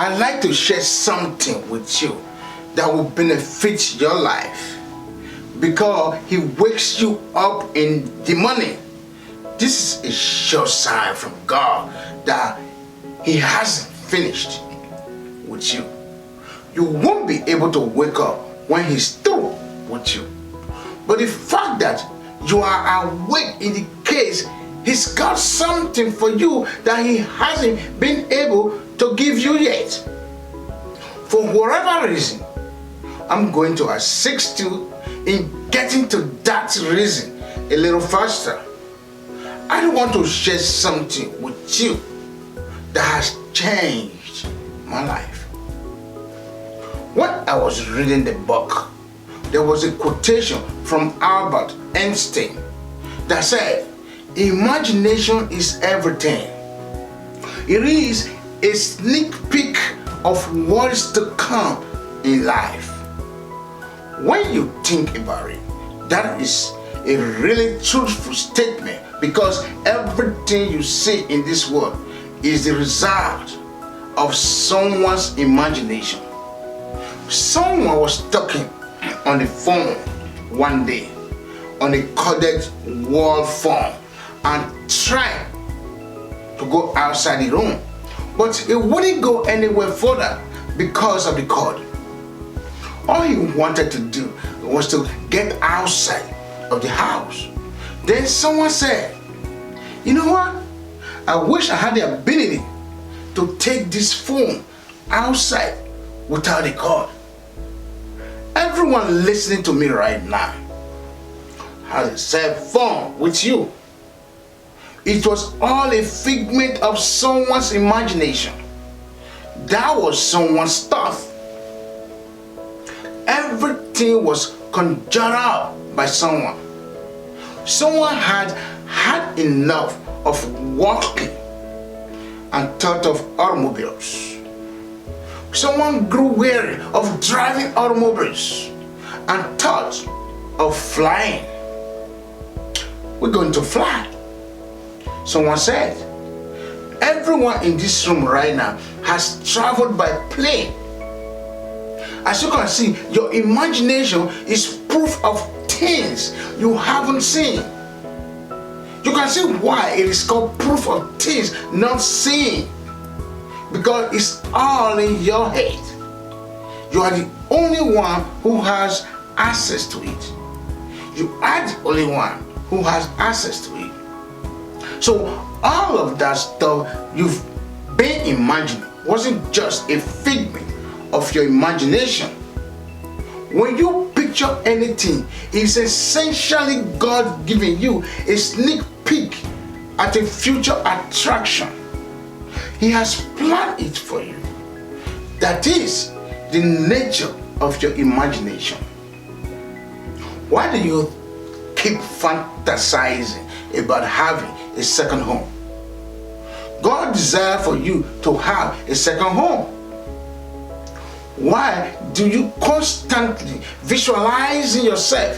I'd like to share something with you that will benefit your life, because He wakes you up in the morning. This is a sure sign from God that He hasn't finished with you. You won't be able to wake up when He's through with you. But the fact that you are awake indicates He's got something for you that He hasn't been able to give you yet. For whatever reason, I'm going to assist you in getting to that reason a little faster. I want to share something with you that has changed my life. When I was reading the book, there was a quotation from Albert Einstein that said, "Imagination is everything." It is a sneak peek of what is to come in life. When you think about it, that is a really truthful statement, because everything you see in this world is the result of someone's imagination. Someone was talking on the phone one day, on a coded wall phone, and tried to go outside the room, but it wouldn't go anywhere further because of the cord. All he wanted to do was to get outside of the house. Then someone said, "You know what? I wish I had the ability to take this phone outside without a cord." Everyone listening to me right now has a cell phone with you. It was all a figment of someone's imagination. That was someone's stuff. Everything was conjured up by someone. Someone had had enough of walking and thought of automobiles. Someone grew weary of driving automobiles and thought of flying. "We're going to fly," someone said. Everyone in this room right now has traveled by plane. As you can see, your imagination is proof of things you haven't seen. You can see why it is called proof of things not seen, because it's all in your head. You are the only one who has access to it. You are the only one who has access to it. So all of that stuff you've been imagining wasn't just a figment of your imagination. When you picture anything, it's essentially God giving you a sneak peek at a future attraction. He has planned it for you. That is the nature of your imagination. Why do you keep fantasizing about having a second home? God desires for you to have a second home. Why do you constantly visualize yourself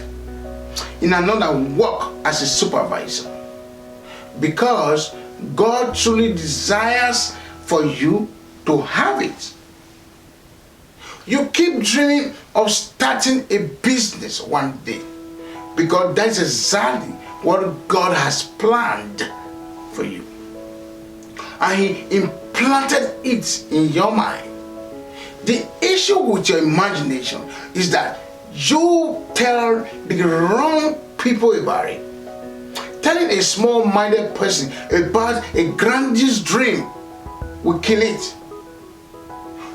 in another work as a supervisor? Because God truly desires for you to have it. You keep dreaming of starting a business one day, because that's exactly what God has planned for you. And He implanted it in your mind. The issue with your imagination is that you tell the wrong people about it. Telling a small-minded person about a grandiose dream will kill it.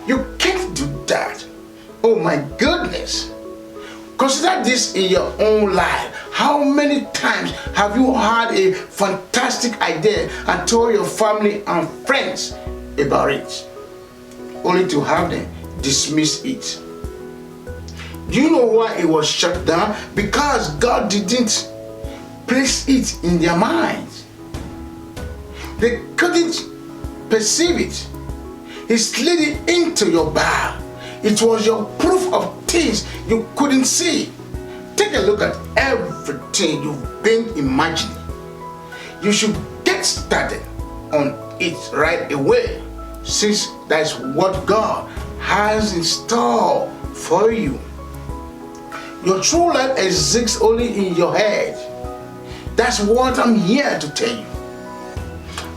You can't do that. Oh my goodness. Consider this in your own life. How many times have you had a fantastic idea and told your family and friends about it, only to have them dismiss it? Do you know why it was shut down? Because God didn't place it in their minds. They couldn't perceive it. He slid it into your bag. It was your proof of things you couldn't see. Take a look at everything you've been imagining. You should get started on it right away since that's what God has in store for you. Your true life exists only in your head. That's what I'm here to tell you.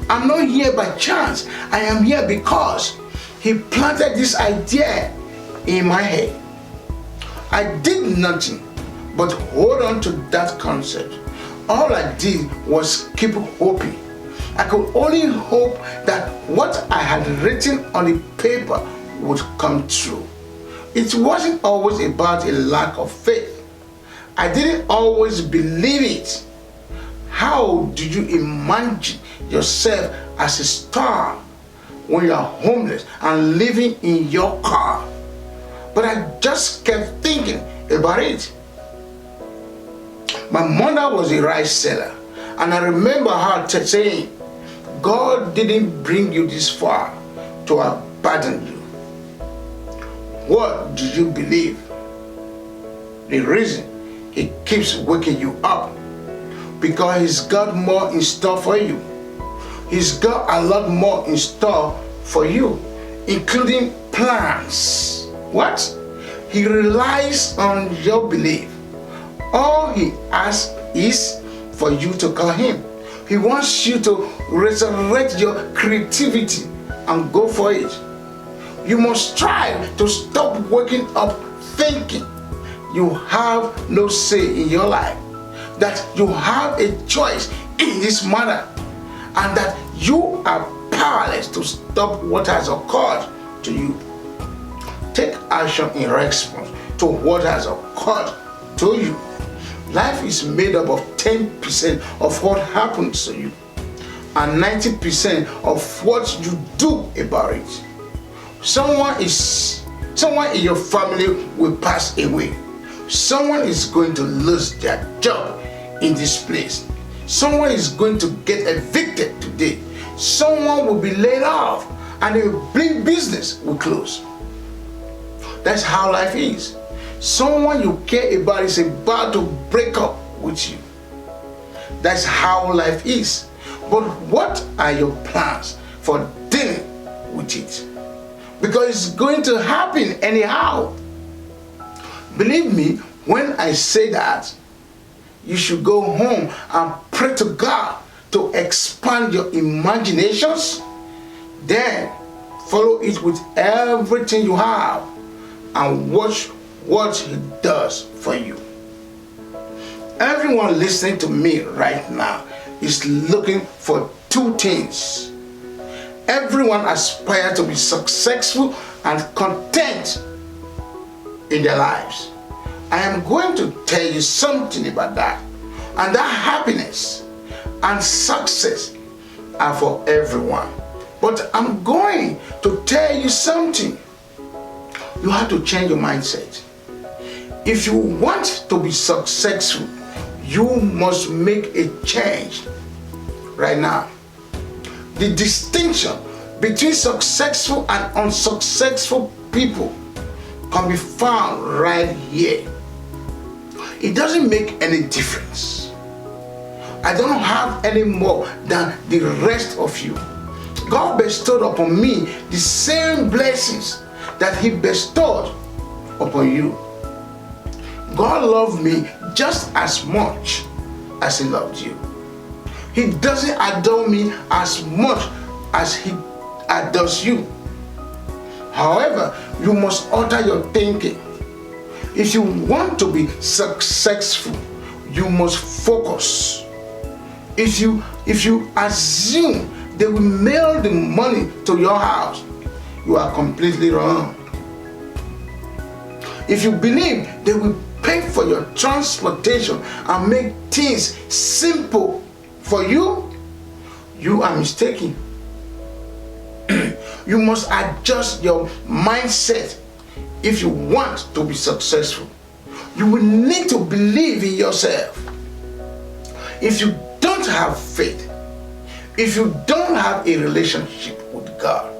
I'm not here by chance. I am here because He planted this idea in my head. I did nothing but hold on to that concept. All I did was keep hoping. I could only hope that what I had written on the paper would come true. It wasn't always about a lack of faith. I didn't always believe it. How do you imagine yourself as a star when you are homeless and living in your car? But I just kept thinking about it. My mother was a rice seller, and I remember her saying, God didn't bring you this far to abandon you. What do you believe? The reason He keeps waking you up, because He's got more in store for you. He's got a lot more in store for you, including plans. What? He relies on your belief. All He asks is for you to call Him. He wants you to resurrect your creativity and go for it. You must strive to stop waking up thinking you have no say in your life, that you have a choice in this matter, and that you are powerless to stop what has occurred to you. Take action in response to what has occurred to you. Life is made up of 10% of what happens to you and 90% of what you do about it. Someone in your family will pass away. Someone is going to lose their job in this place. Someone is going to get evicted today. Someone will be laid off and a big business will close. That's how life is. Someone you care about is about to break up with you. That's how life is. But what are your plans for dealing with it? Because it's going to happen anyhow. Believe me when I say that, you should go home and pray to God to expand your imaginations. Then follow it with everything you have and watch what He does for you. Everyone listening to me right now is looking for two things. Everyone aspires to be successful and content in their lives. I am going to tell you something about that. And that happiness and success are for everyone. But I'm going to tell you something. You have to change your mindset. If you want to be successful, you must make a change right now. The distinction between successful and unsuccessful people can be found right here. It doesn't make any difference. I don't have any more than the rest of you. God bestowed upon me the same blessings that He bestowed upon you. God loved me just as much as He loved you. He doesn't adore me as much as He adores you. However, you must alter your thinking. If you want to be successful, you must focus. If you assume they will mail the money to your house, you are completely wrong. If you believe they will pay for your transportation and make things simple for you, you are mistaken. You must adjust your mindset if you want to be successful. You will need to believe in yourself. If you don't have faith, if you don't have a relationship with God,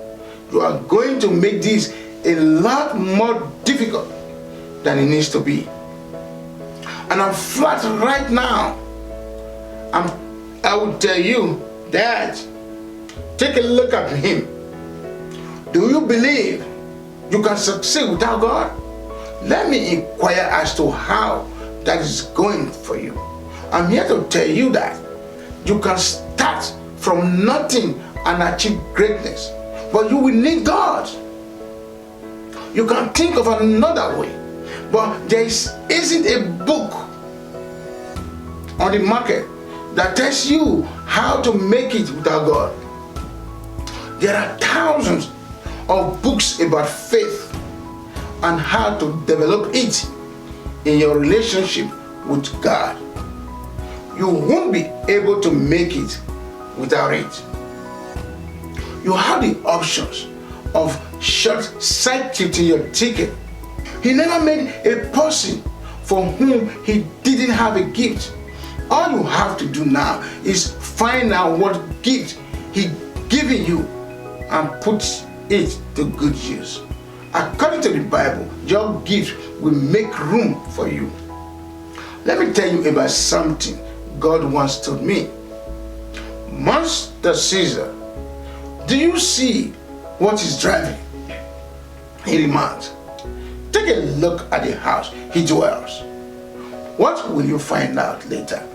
you are going to make this a lot more difficult than it needs to be. And I'm flat right now. I will tell you that take a look at him. Do you believe you can succeed without God? Let me inquire as to how that is going for you. I'm here to tell you that you can start from nothing and achieve greatness, but you will need God. You can think of another way, but there isn't a book on the market that tells you how to make it without God. There are thousands of books about faith and how to develop it in your relationship with God. You won't be able to make it without it. You have the options of short-circuiting your ticket. He never made a person for whom he didn't have a gift. All you have to do now is find out what gift he given you and put it to good use. According to the Bible, your gift will make room for you. Let me tell you about something God once told me. Master Caesar, do you see what he's driving? He remarked. Take a look at the house he dwells. What will you find out later?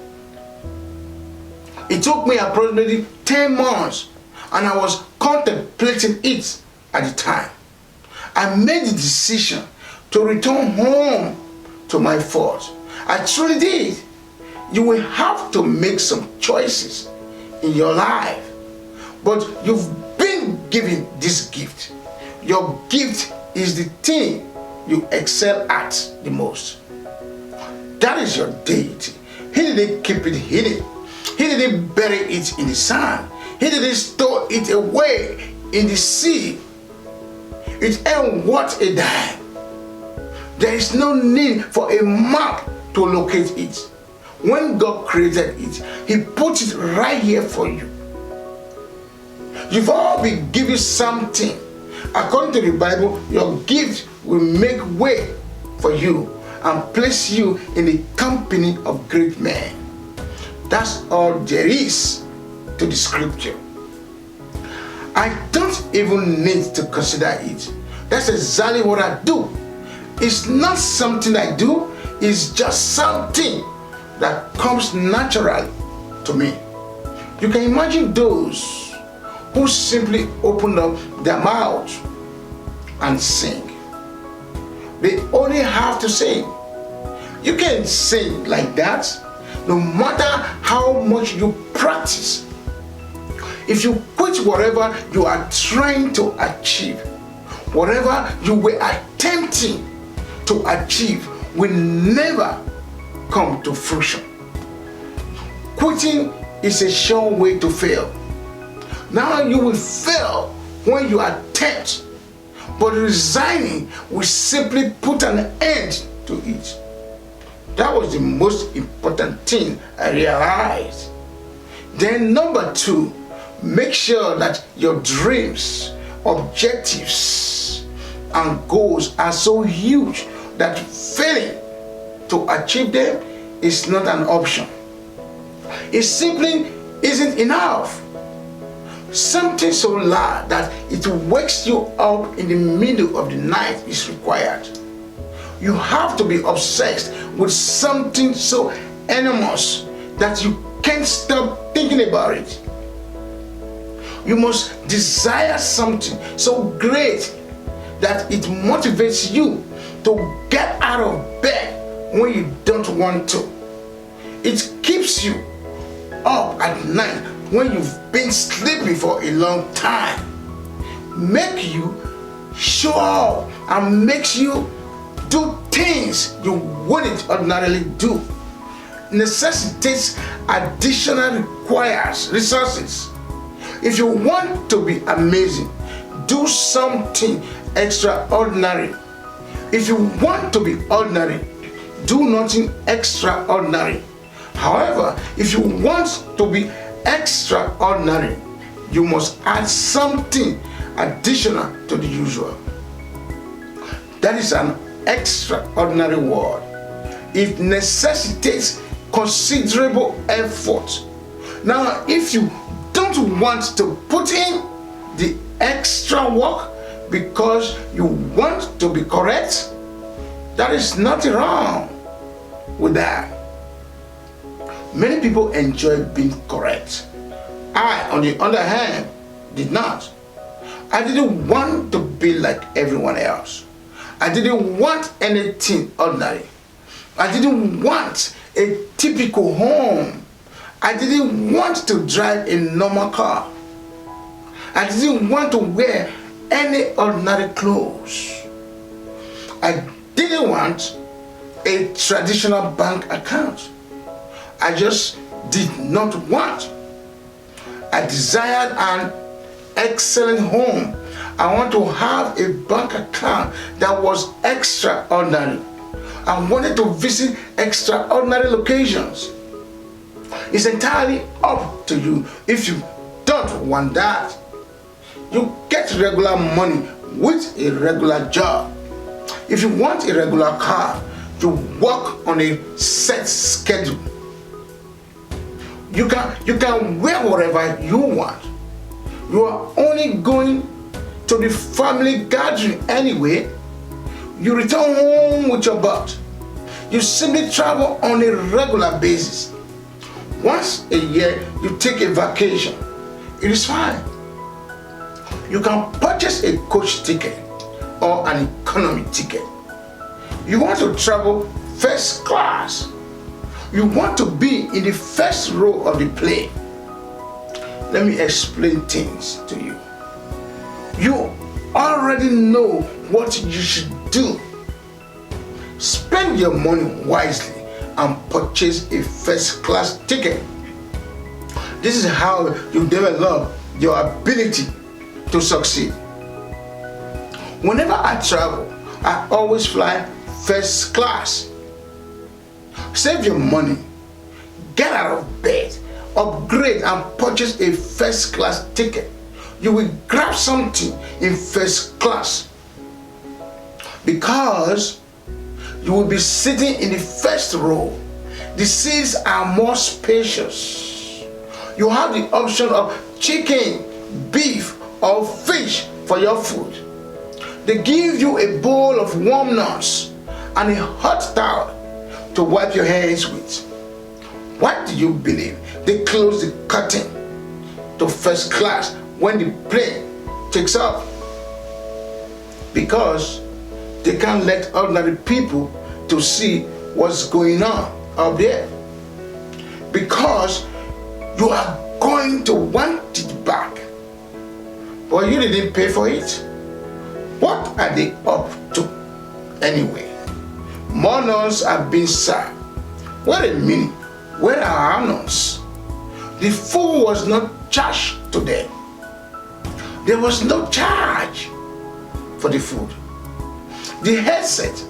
It took me approximately 10 months, and I was contemplating it at the time. I made the decision to return home to my fort. I truly did. You will have to make some choices in your life, but you've been given this gift. Your gift is the thing you excel at the most. That is your deity. He didn't keep it hidden. He didn't bury it in the sand. He didn't store it away in the sea. It ain't worth a dime. There is no need for a map to locate it. When God created it, He put it right here for you. You've all been given something. According to the Bible, your gift will make way for you and place you in the company of great men. That's all there is to the scripture. I don't even need to consider it. That's exactly what I do. It's not something I do, it's just something that comes naturally to me. You can imagine those who simply open up their mouth and sing. They only have to sing. You can't sing like that, no matter how much you practice. If you quit whatever you are trying to achieve, whatever you were attempting to achieve will never come to fruition. Quitting is a sure way to fail. Now you will fail when you attempt, but resigning will simply put an end to it. That was the most important thing I realized. Then number 2, make sure that your dreams, objectives, and goals are so huge that failing to achieve them is not an option. It simply isn't enough. Something so loud that it wakes you up in the middle of the night is required. You have to be obsessed with something so enormous that you can't stop thinking about it. You must desire something so great that it motivates you to get out of bed when you don't want to. It keeps you up at night when you've been sleeping for a long time. Make you show up and makes you do things you wouldn't ordinarily do. Necessitates additional resources. If you want to be amazing, do something extraordinary. If you want to be ordinary, do nothing extraordinary. However, if you want to be extraordinary, you must add something additional to the usual. That is an extraordinary word. It necessitates considerable effort. Now, if you don't want to put in the extra work, because you want to be correct, there is nothing wrong with that. Many people enjoy being correct. I, on the other hand, did not. I didn't want to be like everyone else. I didn't want anything ordinary. I didn't want a typical home. I didn't want to drive a normal car. I didn't want to wear any ordinary clothes. I didn't want a traditional bank account. I just did not want. I desired an excellent home. I want to have a bank account that was extraordinary. I wanted to visit extraordinary locations. It's entirely up to you. If you don't want that, you get regular money with a regular job. If you want a regular car, you work on a set schedule. You can wear whatever you want. You are only going to the family gathering anyway. You return home with your butt. You simply travel on a regular basis. Once a year, you take a vacation. It is fine. You can purchase a coach ticket or an economy ticket. You want to travel first class. You want to be in the first row of the plane. Let me explain things to you. You already know what you should do. Spend your money wisely and purchase a first class ticket. This is how you develop your ability to succeed. Whenever I travel, I always fly first class. Save your money, get out of bed, upgrade and purchase a first class ticket. You will grab something in first class because you will be sitting in the first row. The seats are more spacious. You have the option of chicken, beef or fish for your food. They give you a bowl of warm nuts and a hot towel to wipe your hands with. What do you believe? They close the curtain to first class when the plane takes off because they can't let ordinary people to see what's going on up there, because you are going to want it back, but you didn't pay for it. What are they up to anyway? More nuns are being served. Wait a minute, where are our nuns? The food was not charged to them. There was no charge for the food. The headset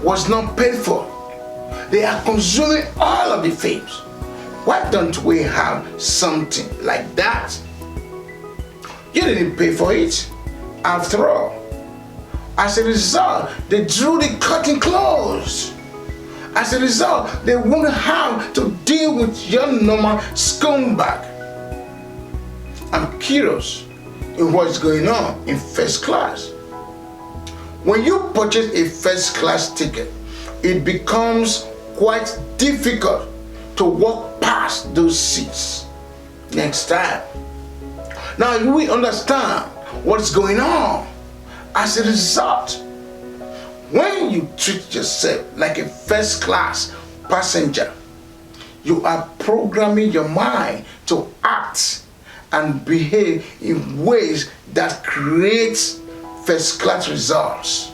was not paid for. They are consuming all of the fames. Why don't we have something like that? You didn't pay for it after all. As a result, they drew the curtain closed. As a result, they won't have to deal with your normal scumbag. I'm curious in what's going on in first class. When you purchase a first class ticket, it becomes quite difficult to walk past those seats next time. Now you will understand what's going on. As a result, when you treat yourself like a first class passenger, you are programming your mind to act and behave in ways that creates first class results.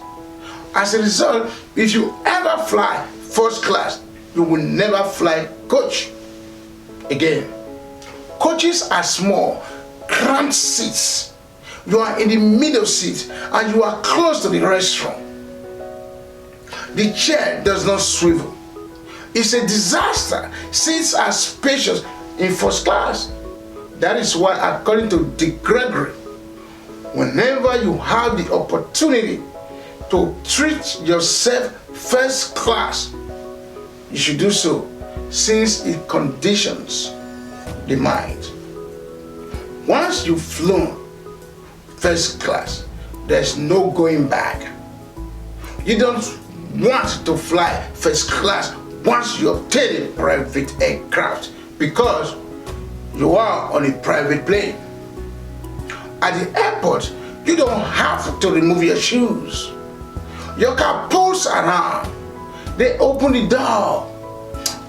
As a result, if you ever fly first class, you will never fly coach again. Coaches are small, cramped seats. You are in the middle seat and you are close to the restroom. The chair does not swivel. It's a disaster. Seats are spacious in first class. That is why, according to Dick Gregory, whenever you have the opportunity to treat yourself first class, you should do so, since it conditions the mind. Once you've flown first class, there's no going back. You don't want to fly first class once you obtain a private aircraft because you are on a private plane. At the airport, you don't have to remove your shoes. Your car pulls around. They open the door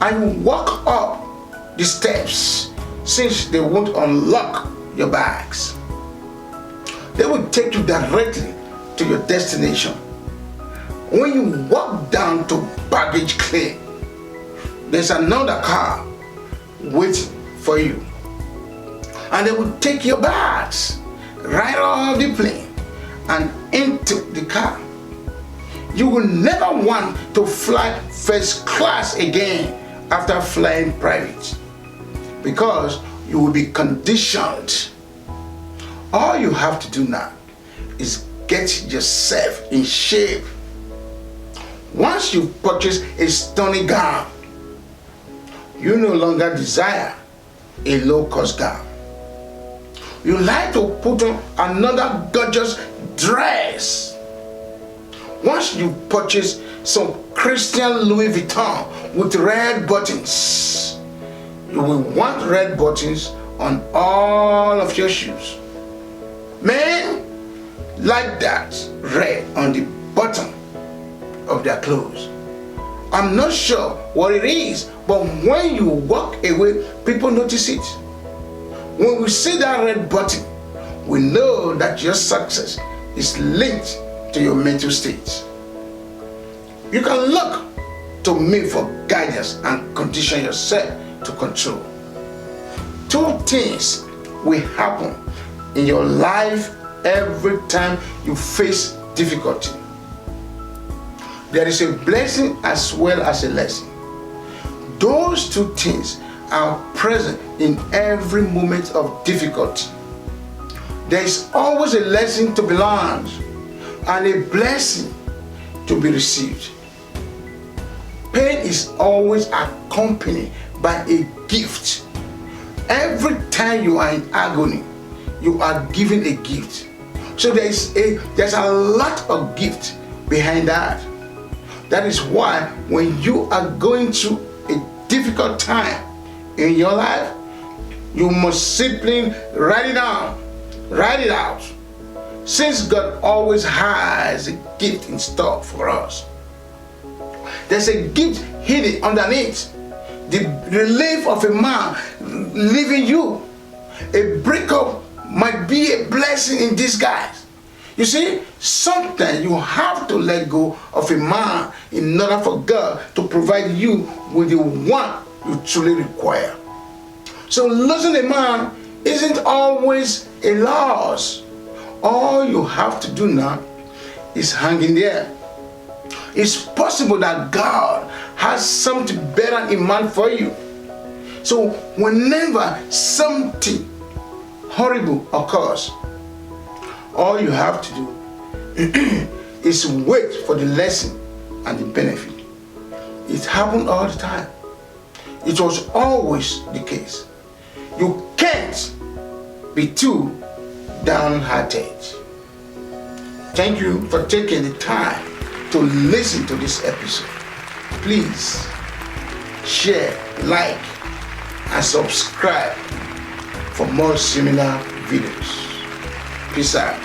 and you walk up the steps since they won't unlock your bags. They will take you directly to your destination. When you walk down to baggage claim, there's another car waiting for you. And they will take your bags right off the plane and into the car. You will never want to fly first class again after flying private because you will be conditioned. All you have to do now is get yourself in shape. Once you purchase a stunning gown, you no longer desire a low-cost gown. You like to put on another gorgeous dress. Once you purchase some Christian Louis Vuitton with red buttons, you will want red buttons on all of your shoes. Men like that red on the bottom of their clothes. I'm not sure what it is, but when you walk away, people notice it. When we see that red button, we know that your success is linked to your mental state. You can look to me for guidance and condition yourself to control. Two things will happen in your life every time you face difficulty. There is a blessing as well as a lesson. Those two things are present in every moment of difficulty. There is always a lesson to be learned and a blessing to be received. Pain is always accompanied by a gift. Every time you are in agony, you are given a gift. So there's a lot of gift behind that. That is why when you are going through a difficult time in your life, you must simply write it down, write it out. Since God always has a gift in store for us. There's a gift hidden underneath. The relief of a man leaving you. A breakup might be a blessing in disguise. You see, sometimes you have to let go of a man in order for God to provide you with the one you truly require. So losing a man isn't always a loss. All you have to do now is hang in there. It's possible that God has something better in mind for you. So whenever something horrible occurs, all you have to do is wait for the lesson and the benefit. It happened all the time. It was always the case. You can't be too downhearted. Thank you for taking the time to listen to this episode. Please share, like, and subscribe for more similar videos. Peace out.